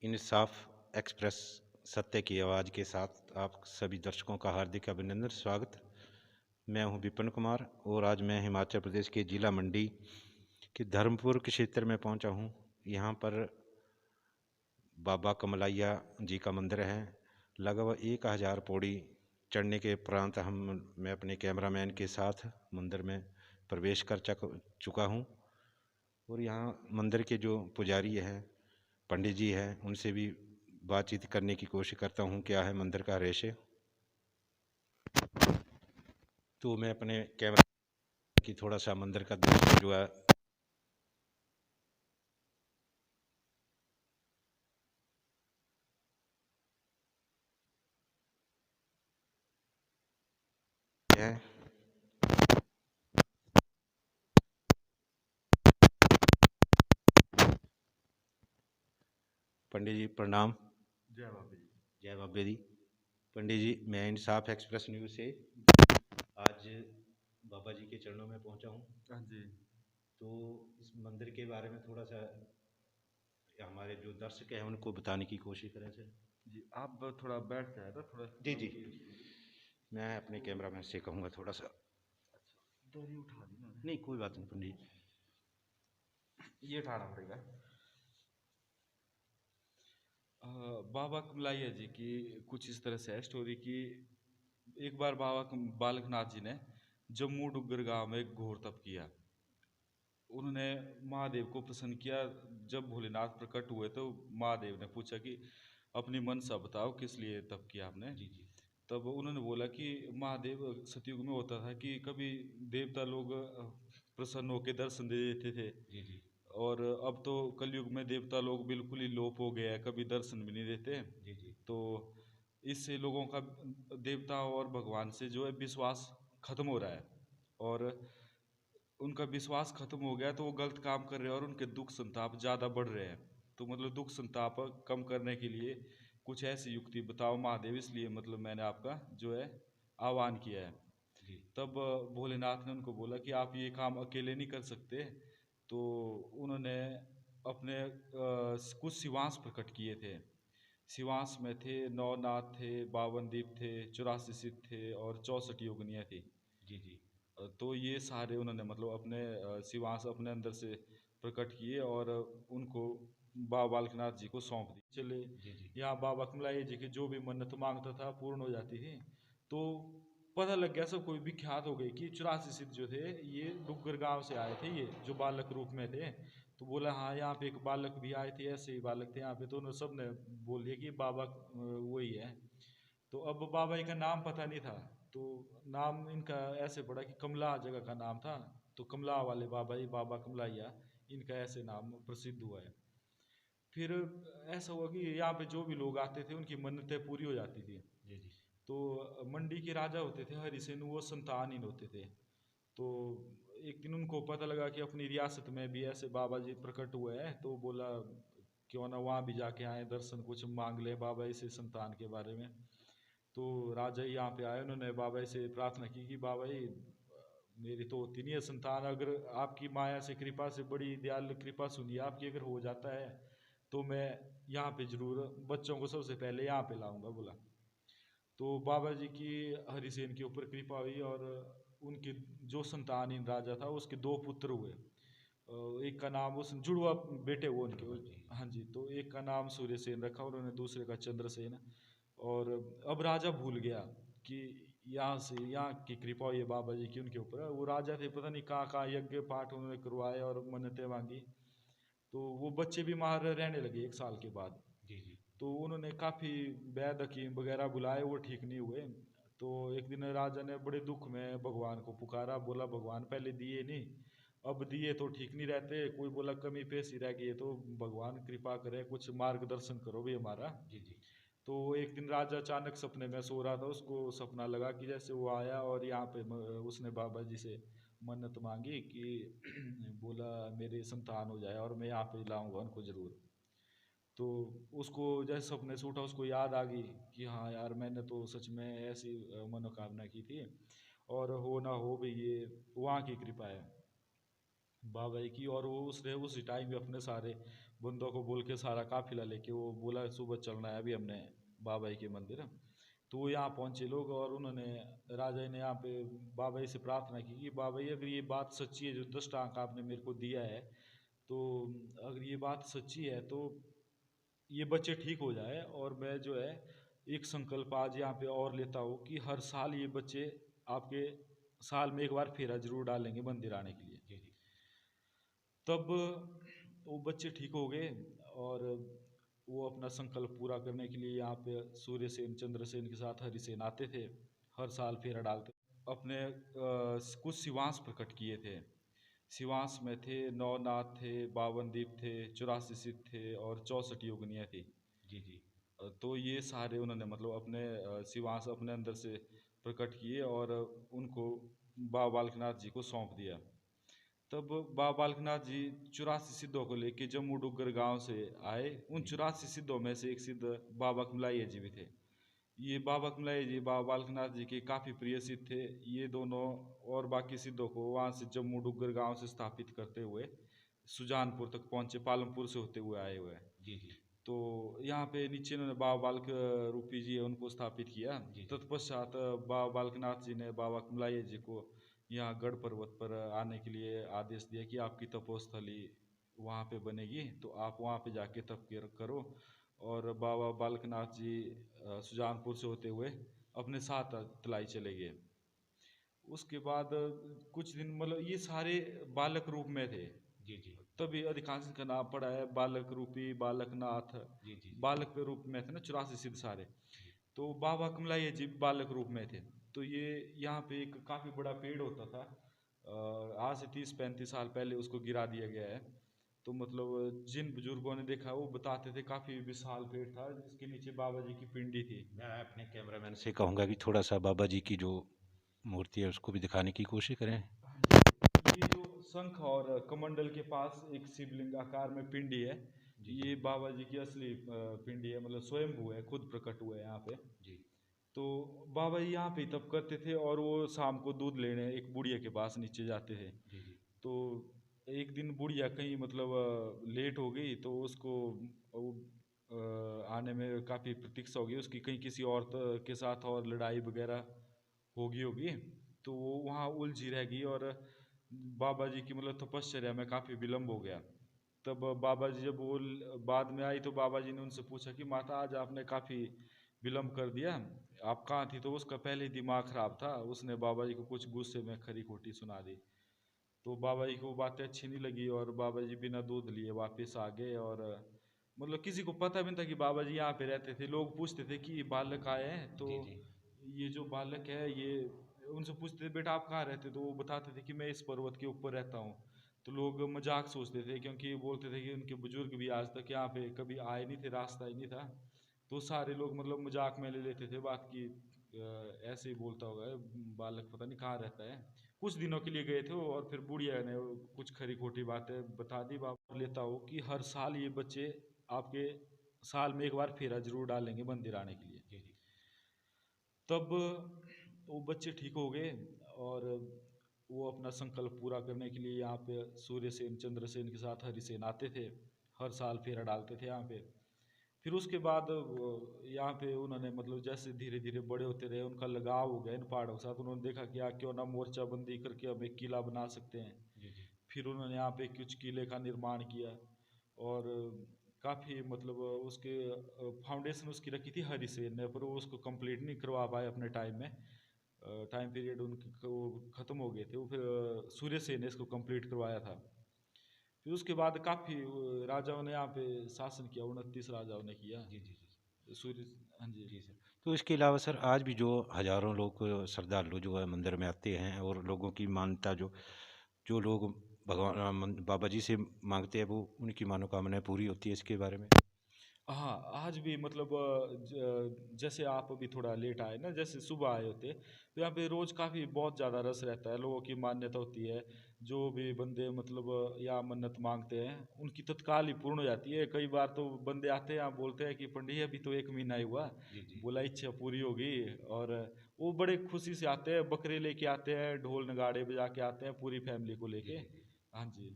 इंसाफ express सत्य की आवाज़ के साथ आप सभी दर्शकों का हार्दिक अभिनंदन स्वागत। मैं हूं विपिन कुमार और आज मैं हिमाचल प्रदेश के जिला मंडी के धर्मपुर के क्षेत्र में पहुंचा हूं। यहां पर बाबा कमलाइया जी का मंदिर है। लगभग 1000 पौड़ी चढ़ने के उपरांत मैं अपने कैमरामैन के साथ मंदिर में प्रवेश कर चुका हूं और यहाँ मंदिर के जो पुजारी हैं, पंडित जी हैं, उनसे भी बातचीत करने की कोशिश करता हूँ क्या है मंदिर का रहस्य। तो मैं अपने कैमरा की थोड़ा सा मंदिर का दृश्य जो है है। पंडित जी प्रणाम। जय बाबा जी। जय बाबा जी। पंडित जी, मैं इंसाफ एक्सप्रेस न्यूज़ से आज बाबा जी के चरणों में पहुंचा हूं। हाँ जी। तो इस मंदिर के बारे में थोड़ा सा हमारे जो दर्शक हैं उनको बताने की कोशिश करें सर। जी आप थोड़ा बैठ जाए ना थोड़ा। जी जी, मैं अपने कैमरामैन से कहूँगा थोड़ा सा। अच्छा दरी उठा दी ना। नहीं कोई बात नहीं पंडित जी, ये उठाना पड़ेगा। बाबा कमलाइया जी की कुछ इस तरह से है स्टोरी की। एक बार बाबा बालकनाथ जी ने जम्मू डुग्गर गांव में एक घोर तप किया। उन्होंने महादेव को प्रसन्न किया। जब भोलेनाथ प्रकट हुए तो महादेव ने पूछा कि अपनी मनसा बताओ, किस लिए तप किया आपने। जी जी तब उन्होंने बोला कि महादेव, सतयुग में होता था कि कभी देवता लोग प्रसन्न होकर दर्शन दे देते थे, जी जी और अब तो कलयुग में देवता लोग बिल्कुल ही लोप हो गया है, कभी दर्शन भी नहीं देते। जी जी तो इससे लोगों का देवता और भगवान से जो है विश्वास खत्म हो रहा है, और उनका विश्वास खत्म हो गया तो वो गलत काम कर रहे हैं और उनके दुख संताप ज़्यादा बढ़ रहे हैं। तो मतलब दुख संताप कम करने के लिए कुछ ऐसी युक्ति बताओ महादेव, इसलिए मतलब मैंने आपका जो है आह्वान किया है। जी तब भोलेनाथ ने उनको बोला कि आप ये काम अकेले नहीं कर सकते। तो उन्होंने अपने कुछ शिवांश प्रकट किए थे। शिवांश में थे 9 नाथ थे, 52 दीप थे, 84 सिद्ध थे और 64 योगिनियाँ थी। जी जी तो ये सारे उन्होंने मतलब अपने शिवांश अपने अंदर से प्रकट किए और उनको बाबा बालकनाथ जी को सौंप दी। चले जी जी यहाँ बाबा कमलाइया जी की जो भी मन्नत मांगता था पूर्ण हो जाती थी। तो पता लग गया, सबको विख्यात हो गई कि 84 सिद्ध जो थे ये डुग्गर गांव से आए थे, ये जो बालक रूप में थे। तो बोला हाँ यहाँ पे एक बालक भी आए थे, ऐसे ही बालक थे यहाँ पे। तो उन्होंने सब ने बोल दिया कि बाबा वही है। तो अब बाबा जी का नाम पता नहीं था, तो नाम इनका ऐसे पड़ा कि कमला जगह का नाम था। तो कमला वाले बाबा जी बाबा कमलाइया, इनका ऐसे नाम प्रसिद्ध हुआ है। फिर ऐसा हुआ कि यहाँ पे जो भी लोग आते थे उनकी मन्नतें पूरी हो जाती थी। जी जी तो मंडी के राजा होते थे हरिसेन, वो संतानहीन होते थे। तो एक दिन उनको पता लगा कि अपनी रियासत में भी ऐसे बाबा जी प्रकट हुए हैं, तो बोला क्यों ना वहाँ भी जाके आए, दर्शन कुछ मांग ले बाबा जी से संतान के बारे में। तो राजा ही यहाँ पे आए, उन्होंने बाबा जी से प्रार्थना की कि बाबा जी मेरी तो होती नहीं है संतान, अगर आपकी माया से कृपा से बड़ी दयालु कृपा सुनिए आपकी, अगर हो जाता है तो मैं यहाँ पे जरूर बच्चों को सबसे पहले यहाँ पे लाऊंगा। बोला तो बाबा जी की हरिसेन के ऊपर कृपा हुई और उनके जो संतानहीन राजा था उसके 2 पुत्र हुए। एक का नाम, उस जुड़वा बेटे हुए उनके। जी हाँ जी, तो एक का नाम सूर्यसेन रखा उन्होंने, दूसरे का चंद्रसेन। और अब राजा भूल गया कि यहाँ से यहाँ की कृपा ये बाबा जी की उनके ऊपर है। वो राजा थे, पता नहीं कहाँ कहाँ यज्ञ पाठ उन्होंने करवाए और मन्नतें मांगी। तो वो बच्चे बीमार रहने लगे 1 साल के बाद। जी जी तो उन्होंने काफ़ी वैद्य हकीम वगैरह बुलाए, वो ठीक नहीं हुए। तो एक दिन राजा ने बड़े दुख में भगवान को पुकारा, बोला भगवान पहले दिए नहीं, अब दिए तो ठीक नहीं रहते। कोई बोला कमी पेशी रह गई है, तो भगवान कृपा करे, कुछ मार्गदर्शन करो भी हमारा। जी जी तो एक दिन राजा अचानक सपने में सो रहा था, उसको सपना लगा कि जैसे वो आया और यहाँ पे उसने बाबा जी से मन्नत मांगी कि बोला मेरे संतान हो जाए और मैं यहाँ पे लाऊंगा उनको ज़रूर। तो उसको जैसे सपने से उठा, उसको याद आ गई कि हाँ यार मैंने तो सच में ऐसी मनोकामना की थी, और हो ना हो भी ये वहाँ की कृपा है बाबा जी की। और वो उसने उसी टाइम में अपने सारे बंदों को बोल के सारा काफिला लेके वो बोला सुबह चलना है अभी हमने बाबा जी के मंदिर। तो वो यहाँ पहुँचे लोग और उन्होंने राजा जी ने यहाँ पे बाबा जी से प्रार्थना की कि बाबा जी अगर ये बात सच्ची है जो 10 टांका आपने मेरे को दिया है, तो अगर ये बात सच्ची है तो ये बच्चे ठीक हो जाए, और मैं जो है एक संकल्प आज यहाँ पे और लेता हूँ कि हर साल ये बच्चे आपके साल में एक बार फेरा जरूर डालेंगे मंदिर आने के लिए। जी जी। तब वो बच्चे ठीक हो गए और वो अपना संकल्प पूरा करने के लिए यहाँ पे सूर्यसेन चंद्रसेन के साथ हरिसेन आते थे, हर साल फेरा डालते अपने कुछ शिवांश प्रकट किए थे। शिवांश में थे नवनाथ थे, 52 दीप थे, 84 सिद्ध थे और 64 योगिनियाँ थी। जी जी। तो ये सारे उन्होंने मतलब अपने शिवांश अपने अंदर से प्रकट किए और उनको बाबा बालकनाथ जी को सौंप दिया। तब बाबा बालकनाथ जी 84 सिद्धों को लेके जम्मू डुग्गर गांव से आए। उन 84 सिद्धों में से एक सिद्ध बाबा कमलाइया जी भी थे। ये बाबा कमलाइया जी बाबा बालकनाथ जी के काफ़ी प्रिय सिद्ध थे। ये दोनों और बाकी सिद्धों को वहाँ से जम्मू डुग्गर गांव से स्थापित करते हुए सुजानपुर तक पहुँचे, पालमपुर से होते हुए आए हुए हैं। जी जी। तो यहाँ पे नीचे इन्होंने बाबा बालक रूपी जी है उनको स्थापित किया। जी जी। तत्पश्चात बाबा बालकनाथ जी ने बाबा कमलाइया जी को यहाँ गढ़ पर्वत पर आने के लिए आदेश दिया कि आपकी तपोस्थली वहाँ पे बनेगी, तो आप वहाँ पे जाके तप करो। और बाबा बालकनाथ जी सुजानपुर से होते हुए अपने साथ तलाई चले गए। उसके बाद कुछ दिन मतलब ये सारे बालक रूप में थे, जी जी। तभी अधिकांश का नाम पड़ा है बालक रूपी बालकनाथ। जी जी। बालक के रूप में थे ना 84 सिद्ध सारे। जी तो बाबा कमलाइया जी बालक रूप में थे। तो ये यहाँ पे एक काफ़ी बड़ा पेड़ होता था, आज से 30-35 साल पहले उसको गिरा दिया गया है। तो मतलब जिन बुजुर्गों ने देखा वो बताते थे काफ़ी विशाल पेड़ था जिसके नीचे बाबा जी की पिंडी थी। मैं अपने कैमरामैन से कहूँगा कि थोड़ा सा बाबा जी की जो मूर्ति है उसको भी दिखाने की कोशिश करें। ये जो शंख और कमंडल के पास एक शिवलिंग आकार में पिंडी है, जी जी। ये बाबा जी की असली पिंडी है, मतलब स्वयंभू है, खुद प्रकट हुआ है यहाँ पे। जी तो बाबा जी यहाँ पे ही तप करते थे और वो शाम को दूध लेने एक बुढ़िया के पास नीचे जाते थे। जी। जी तो एक दिन बुढ़िया कहीं मतलब लेट हो गई, तो उसको वो, आने में काफ़ी प्रतीक्षा हो गई उसकी, कहीं किसी औरत के साथ और लड़ाई वगैरह होगी। तो वो वहाँ उलझी रह गई और बाबा जी की मतलब तपश्चर्या में काफ़ी विलम्ब हो गया। तब बाबा जी जब वो बाद में आई तो बाबा जी ने उनसे पूछा कि माता आज आपने काफ़ी विलम्ब कर दिया, आप कहाँ थी? तो उसका पहले ही दिमाग खराब था, उसने बाबा जी को कुछ गुस्से में खरी खोटी सुना दी। तो बाबा जी को वो बातें अच्छी नहीं लगी और बाबा जी बिना दूध लिए वापस आ गए। और मतलब किसी को पता भी नहीं था कि बाबा जी यहाँ पे रहते थे। लोग पूछते थे कि बालक आए हैं, तो जी। जी ये जो बालक है ये, उनसे पूछते थे बेटा आप कहाँ रहते, तो वो बताते थे कि मैं इस पर्वत के ऊपर रहता हूँ। तो लोग मजाक सोचते थे क्योंकि बोलते थे कि उनके बुजुर्ग भी आज तक यहाँ पे कभी आए नहीं थे, रास्ता ही नहीं था। तो सारे लोग मतलब मजाक में ले लेते थे बात की, ऐसे ही बोलता होगा बालक, पता नहीं कहाँ रहता है। कुछ दिनों के लिए गए थे वो, और फिर बुढ़िया ने वो कुछ खरी खोटी बातें बता दी। बाबा लेता हूँ कि हर साल ये बच्चे आपके साल में एक बार फेरा जरूर डालेंगे मंदिर आने के लिए। जी। जी तब वो बच्चे ठीक हो गए और वो अपना संकल्प पूरा करने के लिए यहाँ पे सूर्यसेन चंद्रसेन के साथ हरिसेन आते थे, हर साल फेरा डालते थे यहाँ पे। फिर उसके बाद यहाँ पे उन्होंने मतलब जैसे धीरे धीरे बड़े होते रहे, उनका लगाव हो गया इन पहाड़ों के साथ। उन्होंने देखा कि क्यों ना मोर्चाबंदी करके हम एक किला बना सकते हैं। जी। जी फिर उन्होंने यहाँ पे कुछ किले का निर्माण किया और काफ़ी मतलब उसके फाउंडेशन उसकी रखी थी हरिसेन ने, पर वो उसको कंप्लीट नहीं करवा पाए अपने टाइम में। टाइम पीरियड उनके वो ख़त्म हो गए थे, वो फिर सूर्यसेन ने इसको कंप्लीट करवाया था। फिर उसके बाद काफ़ी राजाओं ने यहाँ पे शासन किया, 29 राजाओं ने किया। जी। जी सूर्य, हाँ जी। जी सर। तो इसके अलावा सर आज भी जो हजारों लोग श्रद्धालु जो है मंदिर में आते हैं और लोगों की मान्यता जो जो लोग भगवान बाबा जी से मांगते हैं वो उनकी मनोकामनाएं पूरी होती है, इसके बारे में। हाँ, आज भी मतलब जैसे आप अभी थोड़ा लेट आए ना, जैसे सुबह आए होते, तो यहाँ पे रोज़ काफ़ी बहुत ज़्यादा रस रहता है। लोगों की मान्यता होती है, जो भी बंदे मतलब या मन्नत मांगते हैं उनकी तत्काल ही पूर्ण हो जाती है। कई बार तो बंदे आते हैं, यहाँ बोलते हैं कि पंडित जी अभी तो 1 महीना ही हुआ, जी जी। बोला इच्छा पूरी होगी। और वो बड़े खुशी से आते हैं, बकरे लेके आते हैं, ढोल नगाड़े बजा के आते हैं पूरी फैमिली को जी लेके। जी। हाँ जी।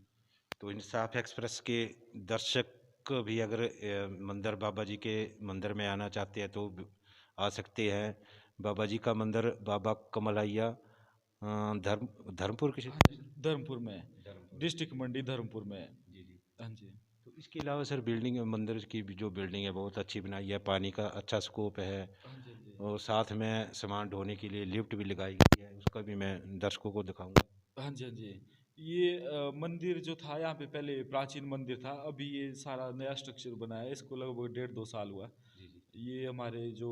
तो इंसाफ एक्सप्रेस के दर्शक दर्शक भी अगर मंदिर बाबा जी के मंदिर में आना चाहते हैं तो आ सकते हैं। बाबा जी का मंदिर बाबा कमलैया धर्मपुर के हाँ जी, धर्मपुर में, धर्मपुर डिस्ट्रिक्ट मंडी धर्मपुर में। जी जी। हाँ जी। तो इसके अलावा सर बिल्डिंग मंदिर की भी जो बिल्डिंग है बहुत अच्छी बनाई है, पानी का अच्छा स्कोप है हाँ जी, हाँ जी। और साथ में सामान ढोने के लिए लिफ्ट भी लगाई गई है, उसका भी मैं दर्शकों को दिखाऊंगा। हाँ जी, हाँ जी। ये मंदिर जो था यहाँ पे पहले प्राचीन मंदिर था, अभी ये सारा नया स्ट्रक्चर बना है, इसको लगभग 1.5-2 साल हुआ। जी जी ये हमारे जो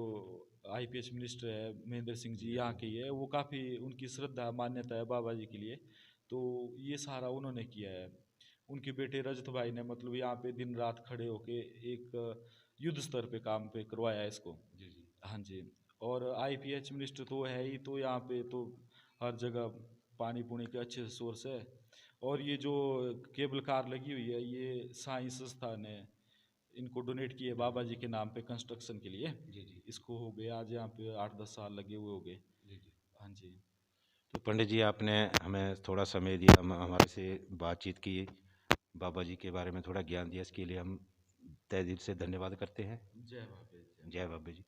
आईपीएस मिनिस्टर है महेंद्र सिंह जी जी यहाँ के ही है, वो काफ़ी उनकी श्रद्धा मान्यता है बाबा जी के लिए, तो ये सारा उन्होंने किया है। उनके बेटे रजत भाई ने मतलब यहाँ पे दिन रात खड़े होके एक युद्ध स्तर पे काम पे करवाया है इसको। जी जी हाँ जी। और आईपीएच मिनिस्टर तो है ही, तो यहाँ पे तो हर जगह पानी पुनी के अच्छे सोर्स है। और ये जो केबल कार लगी हुई है, ये साई संस्थान है, इनको डोनेट किए बाबा जी के नाम पे कंस्ट्रक्शन के लिए। जी जी इसको हो गए आज यहाँ पे 8-10 साल लगे हुए हो गए। जी जी। हाँ जी। तो पंडित जी आपने हमें थोड़ा समय दिया, हम हमारे से बातचीत की, बाबा जी के बारे में थोड़ा ज्ञान दिया, इसके लिए हम तहे दिल से धन्यवाद करते हैं। जय बाबा जय। जय बाबा जी।